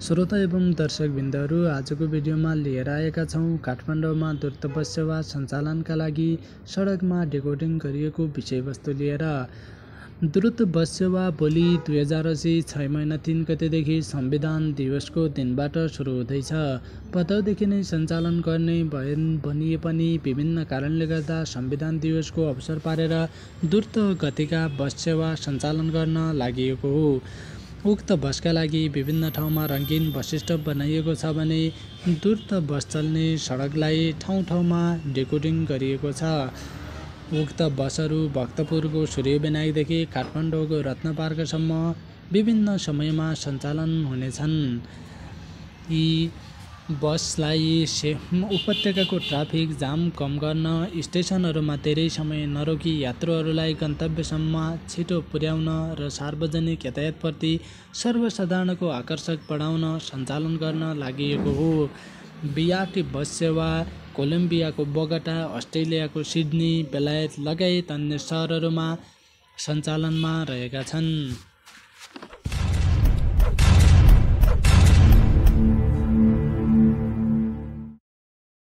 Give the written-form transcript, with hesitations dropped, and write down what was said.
श्रोता एवं दर्शकबिन्दहरू आजको भिडियोमा लिएर आएका छौँ काठमाडौँमा द्रुत बस सेवा सञ्चालनका लागि सडकमा डेकोडिङ गरिएको विषयवस्तु लिएर। द्रुत बस सेवा भोलि 2080 6 महिना 3 गतेदेखि संविधान दिवसको दिनबाट सुरु हुँदैछ। पदौदेखि नै सञ्चालन गर्ने भनिए पनि विभिन्न कारणले गर्दा संविधान दिवसको अवसर पारेर द्रुत गतिका बस सेवा सञ्चालन गर्न लागि हो। उक्त बसका लागि विभिन्न ठाउँमा रङ्गीन बस स्टप बनाइएको छ भने द्रुत बस चल्ने सडकलाई ठाउँ-ठाउँमा डेकोडिङ गरिएको छ। उक्त बसहरू भक्तपुरको सूर्यविनायकदेखि काठमाडौँको रत्नपार्कसम्म विभिन्न समयमा सञ्चालन हुनेछन्। यी बसलाई उपत्यकाको ट्राफिक जाम कम गर्न स्टेसनहरूमा धेरै समय नरोकी यात्रुहरूलाई गन्तव्यसम्म छिटो पुर्याउन र सार्वजनिक यातायातप्रति सर्वसाधारणको आकर्षक बढाउन सञ्चालन गर्न लागि हो। बीआरटी बस सेवा कोलम्बियाको बोगटा, अस्ट्रेलियाको सिडनी, बेलायत लगायत अन्य सहरहरूमा सञ्चालनमा रहेका छन्।